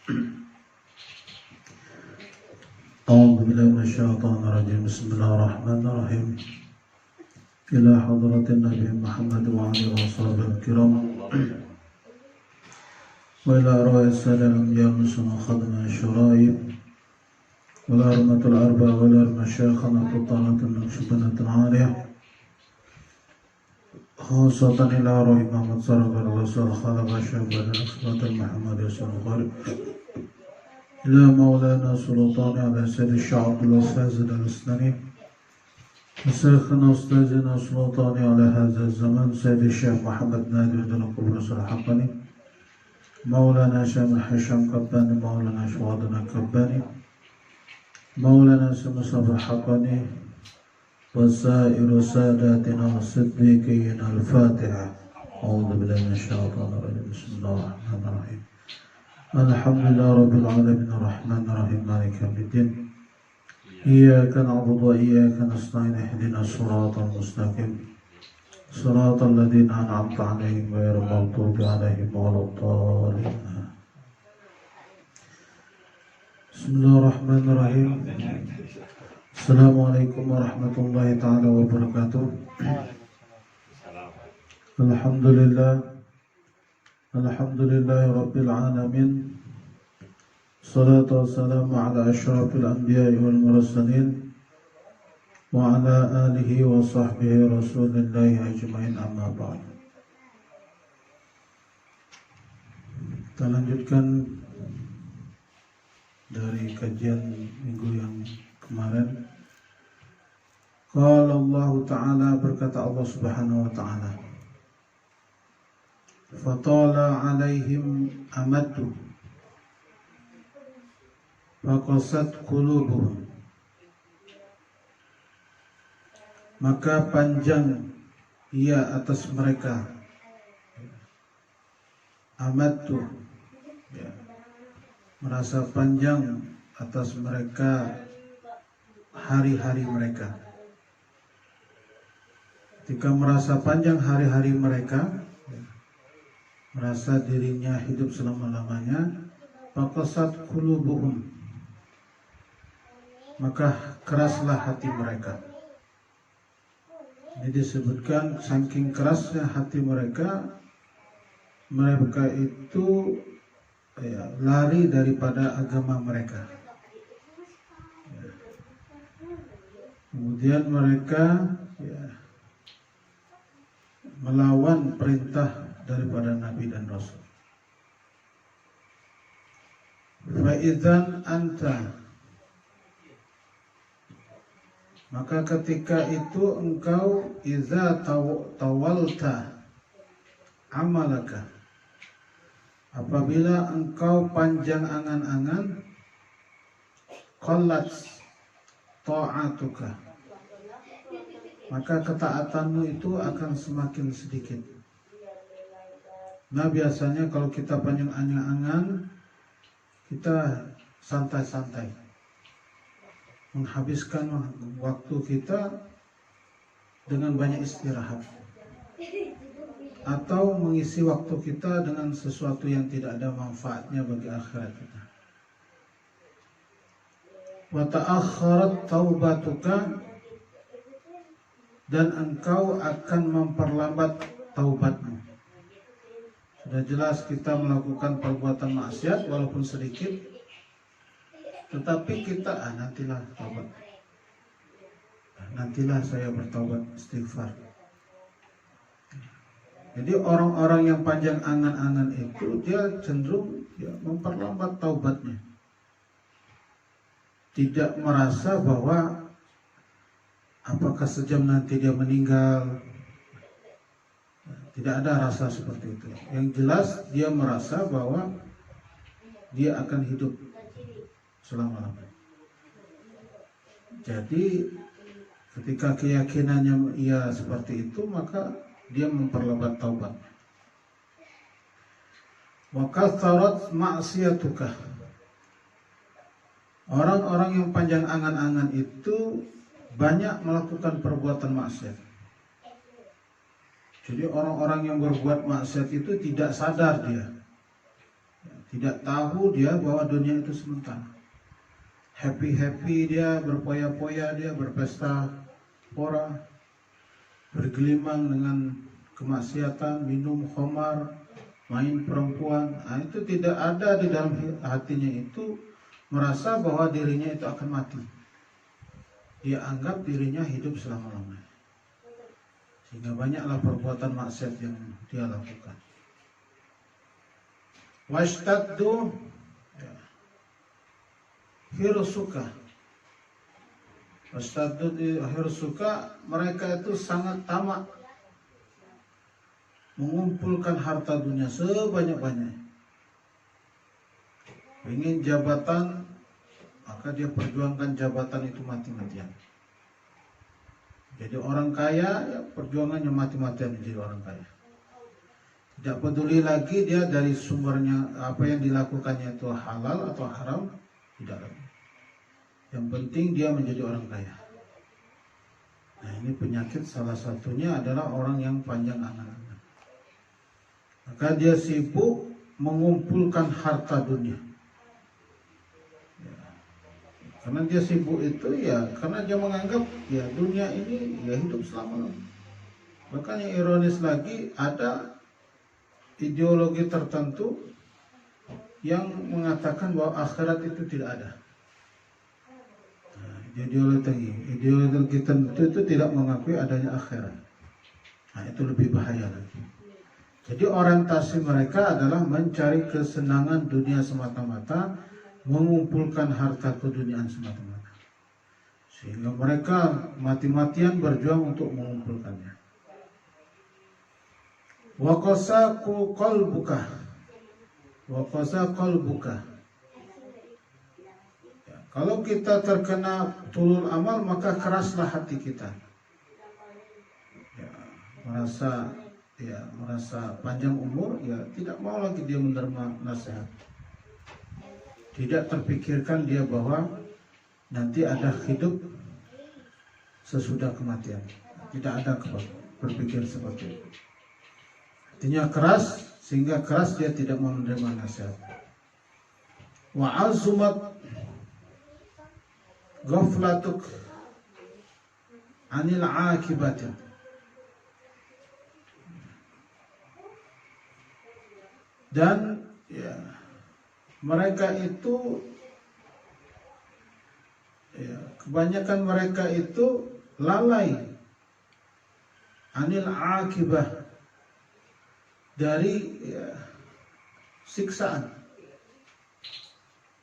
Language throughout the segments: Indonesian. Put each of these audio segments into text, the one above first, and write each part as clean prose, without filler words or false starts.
أعوذ بالله من الشيطان الرجيم. بسم الله الرحمن الرحيم. إلى حضرة النبي محمد وعلى وصحبه الكرام وإلى أرواح السادة الأنبياء المسلمين وخدم الشرائع والأئمة الأربعة والمشايخ الطلبة النقشبندية العالية خاصة إلى أرواح محمد صلى الله عليه وسلم خلق الشعب والأخوة المحمد يسوع الغالب إلى مولانا سلطان على سيد الشعب والأستاذ الأسناني وشيخنا أستاذنا سلطان على هذا الزمان سيد الشيخ محمد نادر بن قبرص الحقني مولانا شامل حشام كباني مولانا شوادنا كباني مولانا سمصطفى الحقني وسائر ساداتنا الصديقين. الفاتحة. أعوذ بالله من الشيطان الرجيم. بسم الله الرحمن الرحيم. الحمد لله رب العالمين الرحمن الرحيم مالك يوم الدين إياك نعبد وإياك نستعين اهدنا الصراط المستقيم صراط الذين أنعمت عليهم غير المغضوب عليهم ولا الضالين. بسم الله الرحمن الرحيم. السلام عليكم ورحمة الله تعالى وبركاته. الحمد لله رب العالمين. الصلاة والسلام على أشرف الأنبياء والمرسلين وعلى آله وصحبه رسول الله أجمعين. أما بعد. Kita lanjutkan dari kajian minggu yang kemarin. Qala Allah Ta'ala, berkata Allah Subhanahu wa Ta'ala, fatala alaihim amadu faqasat qulubuhum, maka panjang ia atas mereka, amadu ya, merasa panjang atas mereka hari-hari mereka. Ketika merasa panjang hari-hari mereka, merasa dirinya hidup selama-lamanya, faqasat qulubuhum, maka keraslah hati mereka. Ini disebutkan saking kerasnya hati mereka, mereka itu lari daripada agama mereka. Kemudian mereka melawan perintah daripada Nabi dan Rasul. Fa'idzan anta, maka ketika itu engkau iza tawalta amalaka, apabila engkau panjang angan-angan, qallat ta'atuka, maka ketaatanmu itu akan semakin sedikit. Nah, biasanya kalau kita panjang angan-angan, kita santai-santai, menghabiskan waktu kita dengan banyak istirahat, atau mengisi waktu kita dengan sesuatu yang tidak ada manfaatnya bagi akhirat kita. Wa ta'akhkharat taubatuka, dan engkau akan memperlambat taubatmu. Sudah jelas kita melakukan perbuatan maksiat walaupun sedikit, tetapi kita nantilah taubat, nantilah saya bertaubat, istighfar. Jadi orang-orang yang panjang angan-angan itu dia cenderung memperlambat taubatnya, tidak merasa bahwa apakah sejam nanti dia meninggal. Tidak ada rasa seperti itu. Yang jelas dia merasa bahwa dia akan hidup selama-lamanya. Jadi ketika keyakinannya ia seperti itu, maka dia memperlambat taubat. Wa katharat ma'siyatuka, orang-orang yang panjang angan-angan itu banyak melakukan perbuatan maksiat. Jadi orang-orang yang berbuat maksiat itu tidak sadar dia. Tidak tahu dia bahwa dunia itu sementara. Happy dia, berpoya-poya dia, berpesta pora, bergelimang dengan kemaksiatan, minum khamar, main perempuan. Nah, itu tidak ada di dalam hatinya itu merasa bahwa dirinya itu akan mati. Dia anggap dirinya hidup selama-lamanya. Sehingga banyaklah perbuatan maksiat yang dia lakukan. Washtaddu hirsuka. Washtaddu hirsuka, mereka itu sangat tamak mengumpulkan harta dunia sebanyak-banyaknya. Ingin jabatan, maka dia perjuangkan jabatan itu mati-matian. Jadi orang kaya, ya perjuangannya mati-matian menjadi orang kaya. Tidak peduli lagi dia dari sumbernya, apa yang dilakukannya itu halal atau haram, tidak lagi. Yang penting dia menjadi orang kaya. Nah, ini penyakit salah satunya adalah orang yang panjang angan-angan. Maka dia sibuk mengumpulkan harta dunia. Karena dia sibuk itu ya karena dia menganggap ya dunia ini ya hidup selama-lamanya. Bahkan yang ironis lagi, ada ideologi tertentu yang mengatakan bahwa akhirat itu tidak ada. Nah, ideologi tertentu itu tidak mengakui adanya akhirat. Nah, itu lebih bahaya lagi. Jadi orientasi mereka adalah mencari kesenangan dunia semata-mata, mengumpulkan harta keduniaan semata-mata. Sehingga mereka mati-matian berjuang untuk mengumpulkannya. Wa qasa qalbuka. Ya, kalau kita terkena tulul amal, maka keraslah hati kita. Ya, merasa panjang umur, ya tidak mau lagi dia menerima nasihat. Tidak terpikirkan dia bahwa nanti ada hidup sesudah kematian. Tidak ada berpikir seperti itu. Artinya keras, sehingga keras dia tidak mau menerima nasihat. Wa azumat ghaflatuk anil akibat. Dan ya, mereka itu ya, kebanyakan mereka itu lalai anil akibah, dari ya, siksaan.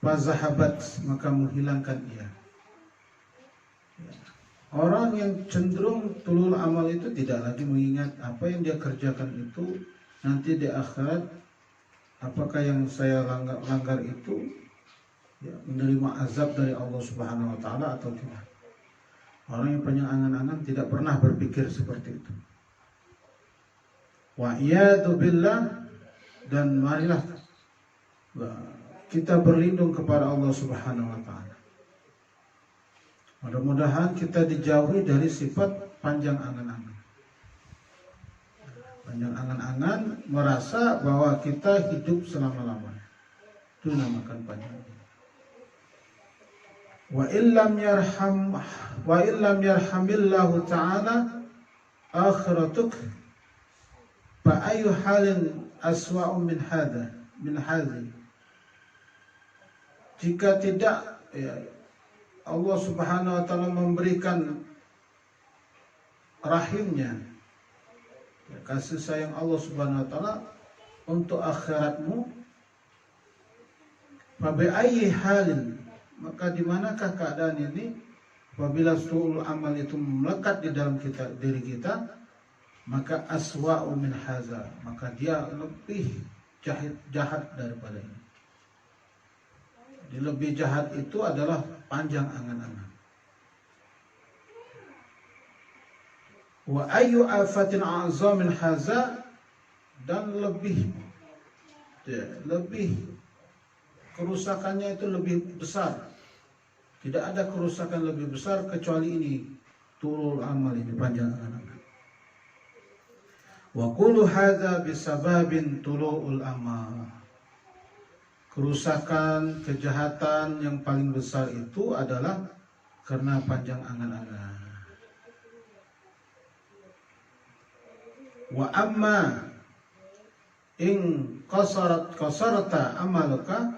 Fazahabat, maka menghilangkan ia. Ya. Orang yang cenderung tulul amal itu tidak lagi mengingat apa yang dia kerjakan itu nanti di akhirat. Apakah yang saya langgar itu ya, menerima azab dari Allah Subhanahu wa Ta'ala atau tidak? Orang yang panjang angan-angan tidak pernah berpikir seperti itu. Wa iyadu billah, dan marilah kita berlindung kepada Allah Subhanahu wa Ta'ala. Mudah-mudahan kita dijauhi dari sifat panjang angan-angan. Panjang angan-angan merasa bahwa kita hidup selama-lamanya. Itu namakan panjang. Wa illam yarhamillahu ta'ala akhiratuk fa ayu halin aswa'u min hadhi. Jika tidak ya, Allah Subhanahu wa Ta'ala memberikan rahimnya, ya, kasih sayang Allah Subhanahu wa Ta'ala untuk akhiratmu, fa bi ayyi halin, maka di manakah keadaan ini apabila su'ul amal itu melekat di dalam diri kita, maka aswa'u min haza, maka dia lebih jahat daripada ini. Jadi lebih jahat itu adalah panjang angan-angan. Wa ayyu afatin a'zam min haza, dan lebih kerusakannya itu lebih besar. Tidak ada kerusakan lebih besar kecuali ini, tulul amal ini, panjang angan-angan. Wa kullu hadza bisababin tulu'ul amal. kerusakan, kejahatan yang paling besar itu adalah karena panjang angan-angan. Wa amma in qasarata amaluka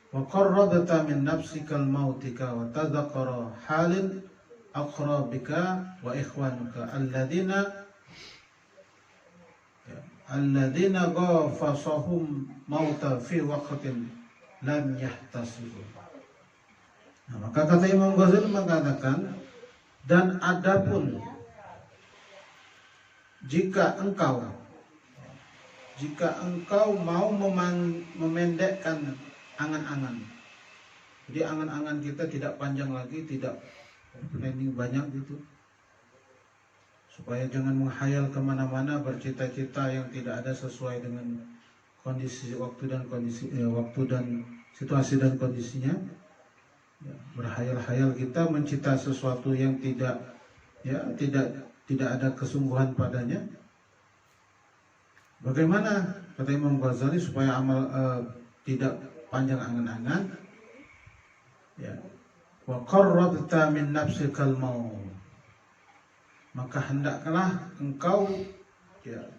wa qarrabta min nafsika al-mautika wa tadhakkara halin aqrabika wa ikhwanuka alladzina ghafasahum mauta fi waqtin lam yahtasibu. Nah, maka kata Imam Ghazali mengatakan, dan adapun jika engkau mau memendekkan angan-angan, jadi angan-angan kita tidak panjang lagi, tidak planning banyak gitu, supaya jangan menghayal kemana-mana, bercita-cita yang tidak ada sesuai dengan kondisi waktu dan situasi dan kondisinya. Ya, berhayal-hayal kita mencita sesuatu yang tidak ada kesungguhan padanya. Bagaimana kata Imam Ghazali supaya amal tidak panjang angan-angan? Ya, wa qarrabta min nafsikal maut, maka hendaklah engkau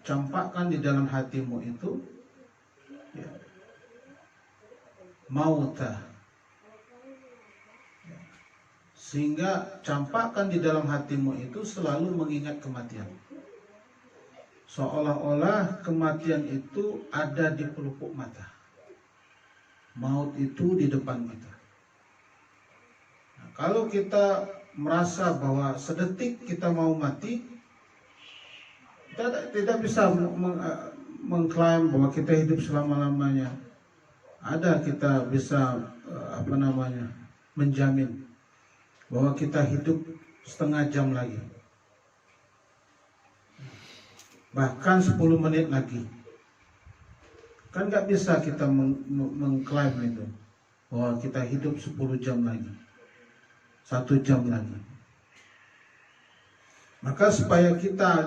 campakkan di dalam hatimu itu mauta, sehingga campakkan di dalam hatimu itu selalu mengingat kematian, seolah-olah kematian itu ada di pelupuk mata, maut itu di depan kita. Nah, kalau kita merasa bahwa sedetik kita mau mati, kita tidak bisa mengklaim bahwa kita hidup selama-lamanya. Ada kita bisa menjamin bahwa kita hidup setengah jam lagi, bahkan 10 menit lagi. Kan nggak bisa kita mengklaim itu bahwa kita hidup 10 jam lagi, 1 jam lagi. Maka supaya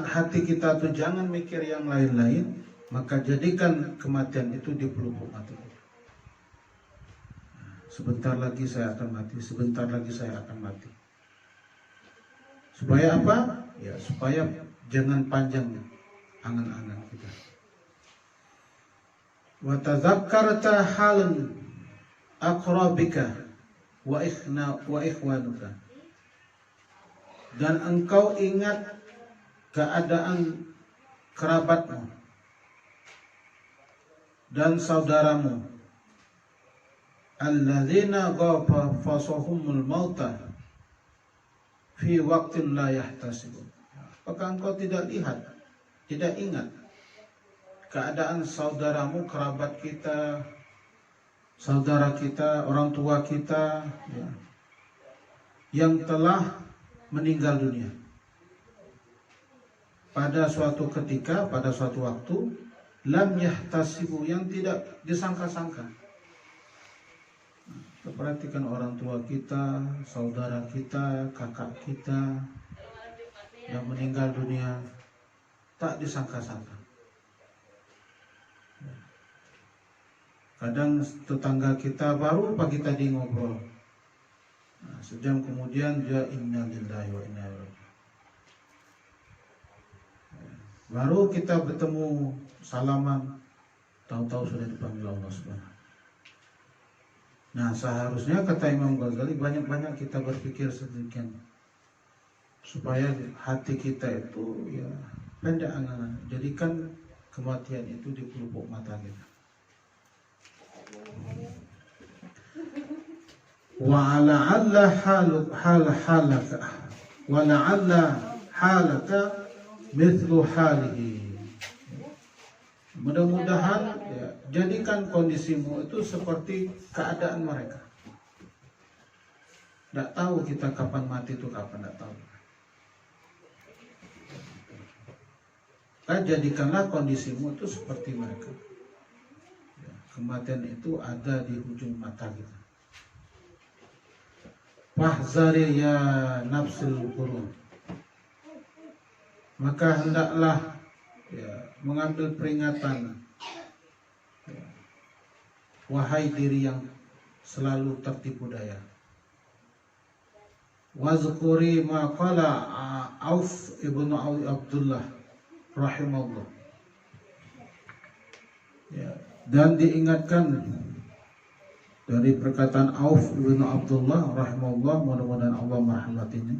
hati kita tuh jangan mikir yang lain-lain, maka jadikan kematian itu di pelupuk mata kita. Sebentar lagi saya akan mati, sebentar lagi saya akan mati. Supaya apa? Ya, supaya jangan panjang angan-angan kita. Wa tadzakkarta halan aqrabika wa ikhwanuka, dan engkau ingat keadaan kerabatmu dan saudaramu, alladzina ghafasahumul mauta fi waqtin la yahtasibun. Apakah engkau tidak lihat, tidak ingat keadaan saudaramu, kerabat kita, saudara kita, orang tua kita yang telah meninggal dunia pada suatu ketika, pada suatu waktu, lam yahtasibu, yang tidak disangka-sangka. Perhatikan orang tua kita, saudara kita, kakak kita yang meninggal dunia, tak disangka-sangka. Kadang tetangga kita baru pagi tadi ngobrol, sejam kemudian dia innalillahi wa inna ilaihi raji'un. Baru kita bertemu, salaman, tahu-tahu sudah dipanggil Allah Subhanahu. Nah, seharusnya kata Imam Ghazali banyak-banyak kita berpikir sedemikian, supaya hati kita itu pendek angan, jadikan kematian itu di pelupuk mata kita. Wa la'alla halaka mithlu halihi. Mudah-mudahan jadikan kondisimu itu seperti keadaan mereka. Tidak tahu kita kapan mati itu, kapan tidak tahu. Jadikanlah kondisimu itu seperti mereka. Kematian itu ada di ujung mata kita. Fahzari ya nafsul qurun, maka hendaklah mengambil peringatan wahai diri yang selalu tertipu daya. Wazkuri ma qala Auf ibnu Abdullah rahimahullah. Ya, dan diingatkan dari perkataan Auf ibnu Abdullah rahimahullah, mudah-mudahan Allah merahmatinya.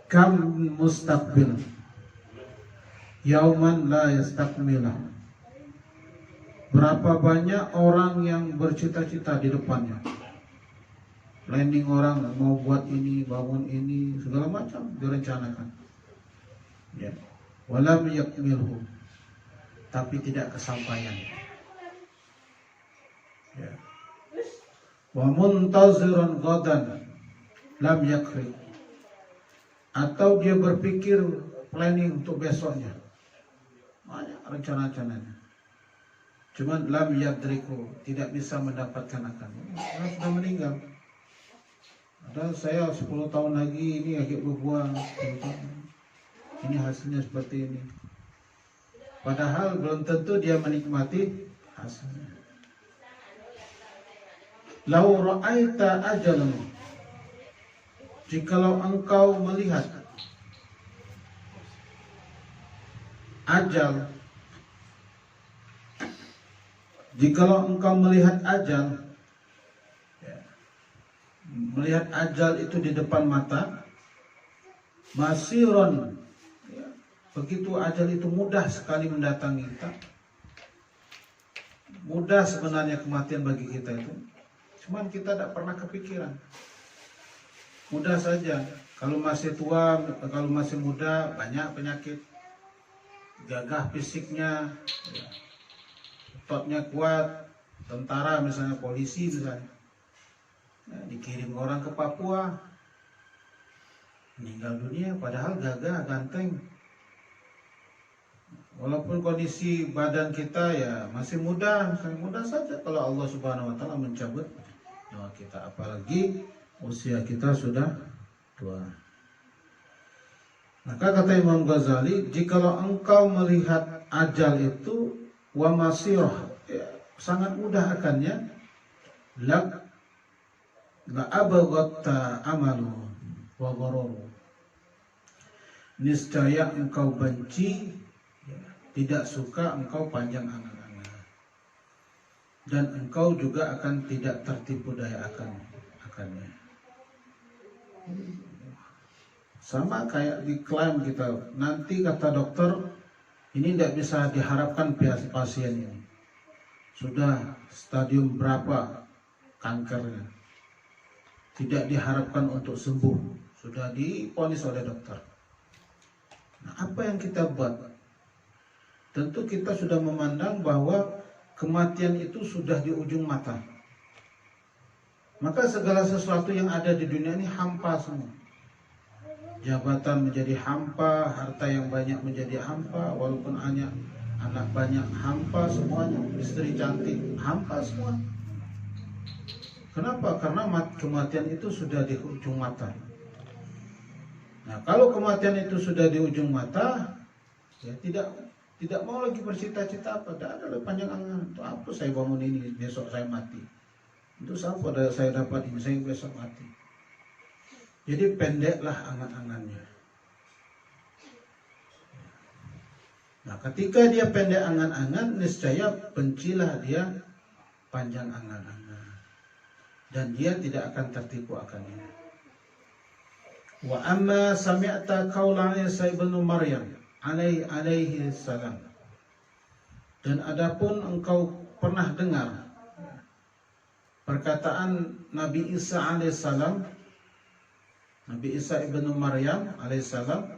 Kam mustaqbil yauman la yastakmilah. Berapa banyak orang yang bercita-cita di depannya, planning orang mau buat ini, bangun ini, segala macam direncanakan. Ya. Walam yakmilhu, tapi tidak kesampaian. Ya. Wa muntaziran gadan lam yakri, atau dia berpikir planning untuk besoknya, banyak rencana-rencananya, cuman lam yadriku, tidak bisa mendapatkan akan. Orang sudah meninggal. Ada saya 10 tahun lagi ini agak berbuah, ini hasilnya seperti ini. Padahal belum tentu dia menikmati hasilnya. Lau ra'aita ajalan, jikalau engkau melihat ajal, jikalau engkau melihat ajal, melihat ajal itu di depan mata, masiron, ya, begitu ajal itu mudah sekali mendatangi kita, mudah sebenarnya kematian bagi kita itu, cuman kita tidak pernah kepikiran. Mudah saja, kalau masih tua, kalau masih muda, banyak penyakit, gagah fisiknya, ya, ototnya kuat, tentara misalnya, polisi misalnya, ya, dikirim orang ke Papua, meninggal dunia, padahal gagah, ganteng. Walaupun kondisi badan kita ya masih muda, mudah saja kalau Allah Subhanahu wa Ta'ala mencabut nyawa kita, apalagi usia kita sudah tua. Maka kata Imam Ghazali, jikalau engkau melihat ajal itu wa masirah, ya, sangat mudah akannya, la abaghatta amalu wa gharuru, niscaya engkau benci, ya, tidak suka, engkau panjang angan-angan, dan engkau juga akan tidak tertipu daya akannya. Sama kayak diklaim kita, nanti kata dokter ini tidak bisa diharapkan pasien ini sudah stadium berapa kankernya, tidak diharapkan untuk sembuh, sudah divonis oleh dokter. Nah, apa yang kita buat? Tentu kita sudah memandang bahwa kematian itu sudah di ujung mata. Maka segala sesuatu yang ada di dunia ini hampa semua. Jabatan menjadi hampa, harta yang banyak menjadi hampa, walaupun anak banyak hampa semuanya, istri cantik hampa semua. Kenapa? Karena kematian itu sudah di ujung mata. Nah, kalau kematian itu sudah di ujung mata, ya tidak mau lagi bercita-cita apa, tidak ada panjang angan. Untuk apa saya bangun ini, besok saya mati. Untuk apa saya dapat ini, saya besok mati. Jadi pendeklah angan-angannya. Nah, ketika dia pendek angan-angan, niscaya bencilah dia panjang angan-angan, dan dia tidak akan tertipu akannya. Wa amma sami'ta qaula Isa ibn Maryam alaihi salam, dan adapun engkau pernah dengar perkataan Nabi Isa alaihissalam, Nabi Isa ibnu Maryam alaihissalam,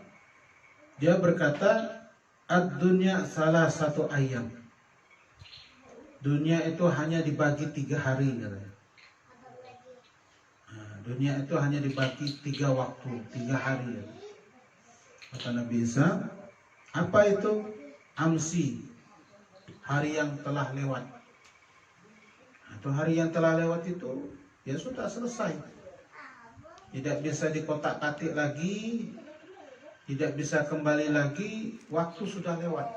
dia berkata, ad-dunya salah satu ayam, dunia itu hanya dibagi 3 hari katanya. Nah, dunia itu hanya dibagi 3 waktu, 3 hari. Kata Nabi Isa, apa itu? Amsi, hari yang telah lewat. Atau hari yang telah lewat itu ya sudah selesai, tidak bisa dikotak-katik lagi, tidak bisa kembali lagi, waktu sudah lewat.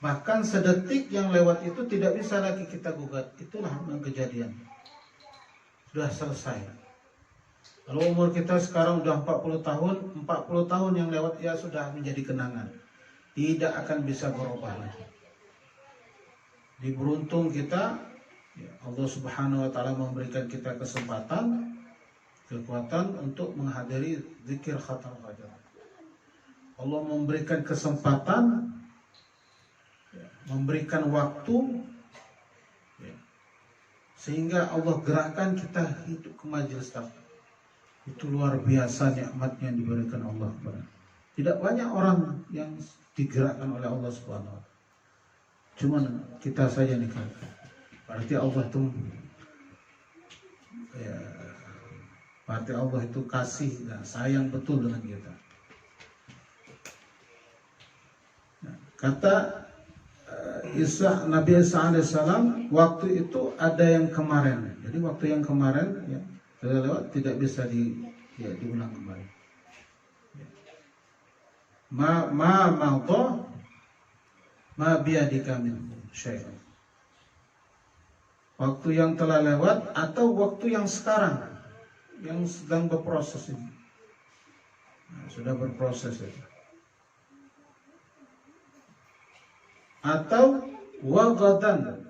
Bahkan sedetik yang lewat itu tidak bisa lagi kita gugat. Itulah memang kejadian. Sudah selesai. Kalau umur kita sekarang sudah 40 tahun, 40 tahun yang lewat ya sudah menjadi kenangan. Tidak akan bisa berubah lagi. Diberuntung kita, ya Allah Subhanahu wa taala memberikan kita kesempatan, kekuatan untuk menghadiri zikir khatam fajar. Allah memberikan kesempatan, ya, memberikan waktu, ya, sehingga Allah gerakkan kita hidup ke majelis taklim. Itu luar biasa nikmat yang diberikan Allah kepada. Tidak banyak orang yang digerakkan oleh Allah Subhanahu wa taala. Cuman kita saja nih kan. Berarti Allah itu ya, berarti Allah itu kasih dan sayang betul dengan kita. Kata Nabi Isa alaihissalam, waktu itu ada yang kemarin. Jadi waktu yang kemarin ya, sudah lewat, tidak bisa diulang kembali. Ma biadika min syai'un. Waktu yang telah lewat atau waktu yang sekarang yang sedang berproses ini. Nah, sudah berproses itu. Atau wagadan,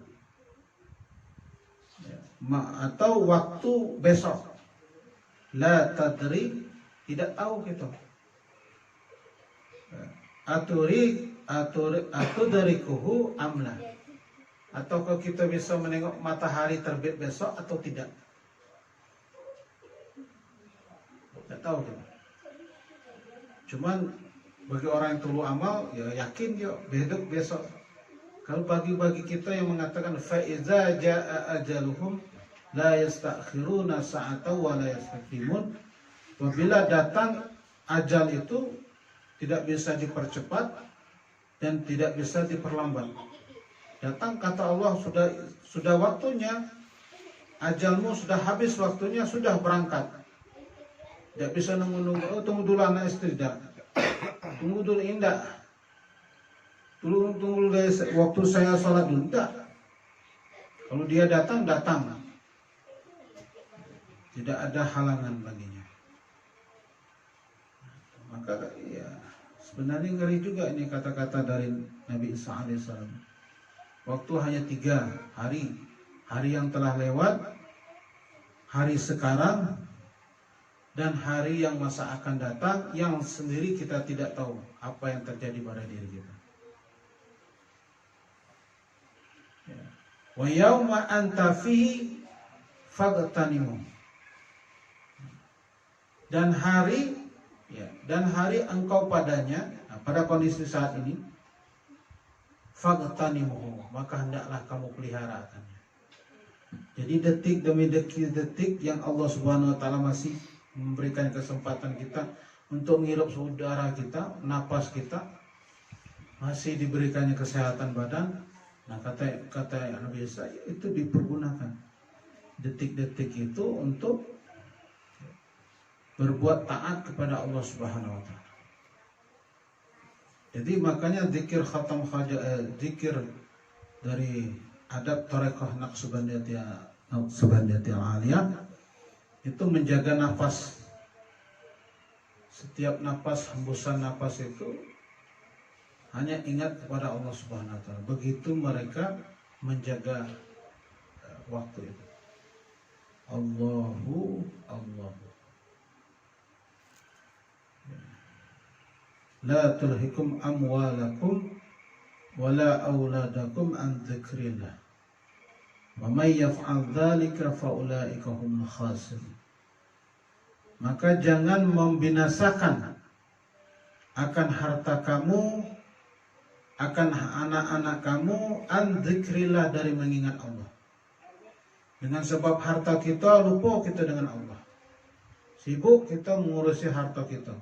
atau waktu besok. La tadri, tidak tahu kita. Atudrikuhu amla. Atau kalau kita bisa menengok matahari terbit besok atau tidak. Tidak tahu kita. Cuman bagi orang yang tulu amal, ya yakin yuk hidup besok. Kalau bagi kita yang mengatakan faiza jaa ajaluhum la yastakhiruna sa'atan wa la yastaqdimun. Apabila datang ajal itu tidak bisa dipercepat dan tidak bisa diperlambat. Datang kata Allah sudah waktunya, ajalmu sudah habis waktunya, sudah berangkat. Tidak bisa nunggu-nunggu, oh tunggu dulu anak istri dah. Tunggu dulu indah. Tunggu dulu waktu saya sholat dulu. Tidak. Kalau dia datang. Tidak ada halangan baginya. Maka ya sebenarnya ngeri juga ini kata-kata dari Nabi Isa alaihissalam. Waktu hanya 3 hari. Hari yang telah lewat, hari sekarang, dan hari yang masa akan datang yang sendiri kita tidak tahu apa yang terjadi pada diri kita. Wa yauma anta fihi faghtanimu. Dan hari engkau padanya, nah, pada kondisi saat ini, faghtanimu, maka hendaklah kamu pelihara akannya. Jadi detik demi detik yang Allah Subhanahu wa taala masih memberikan kesempatan kita untuk menghirup udara kita, napas kita, masih diberikannya kesehatan badan. Nah kata Nabi Isa itu dipergunakan detik-detik itu untuk berbuat taat kepada Allah Subhanahu wa taala. Jadi makanya zikir khatam zikir dari adab Thariqah Naqsbandiyatil Aliyah itu menjaga nafas. Setiap nafas, hembusan nafas itu hanya ingat kepada Allah Subhanahu wa taala. Begitu mereka menjaga waktu itu. Allahu. La tulhikum amwalakum wala auladakum an dzikrillah. Wa may yaf'al dzalika fa ulaika humul khasirun. Maka jangan membinasakan akan harta kamu, akan anak-anak kamu, an dzikrillah, dari mengingat Allah. Dengan sebab harta kita, lupa kita dengan Allah. Sibuk kita mengurusi harta kita.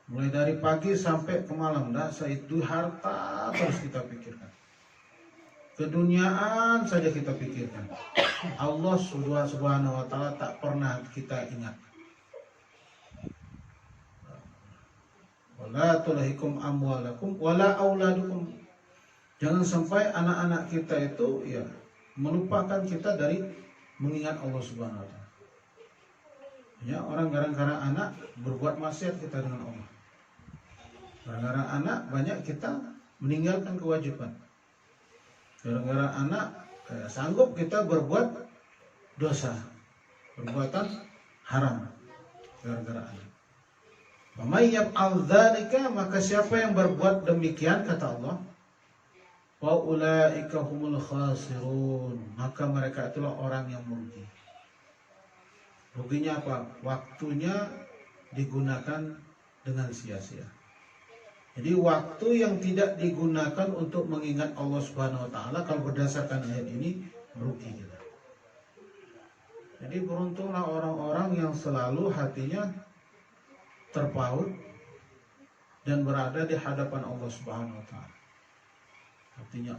Mulai dari pagi sampai ke malam, itu harta terus kita pikirkan. Keduniaan saja kita pikirkan. Allah Subhanahu wa taala tak pernah kita ingat. Wala tulhikum amwalakum wala auladukum Jangan sampai anak-anak kita itu ya melupakan kita dari mengingat Allah Subhanahu wa taala. Ya, orang gara-gara anak berbuat maksiat kita dengan Allah. Gara-gara anak banyak kita meninggalkan kewajiban. Gara-gara anak sanggup kita berbuat dosa, perbuatan haram gara-gara anak. Faman yaf'al dzalika, maka siapa yang berbuat demikian, kata Allah, wa ulaika humul khasirun, maka mereka itulah orang yang merugi. Ruginya apa? Waktunya digunakan dengan sia-sia. Jadi waktu yang tidak digunakan untuk mengingat Allah Subhanahu wa taala, kalau berdasarkan ayat ini, merugi kita. Jadi beruntunglah orang-orang yang selalu hatinya terpaut dan berada di hadapan Allah Subhanahu wa taala. Artinya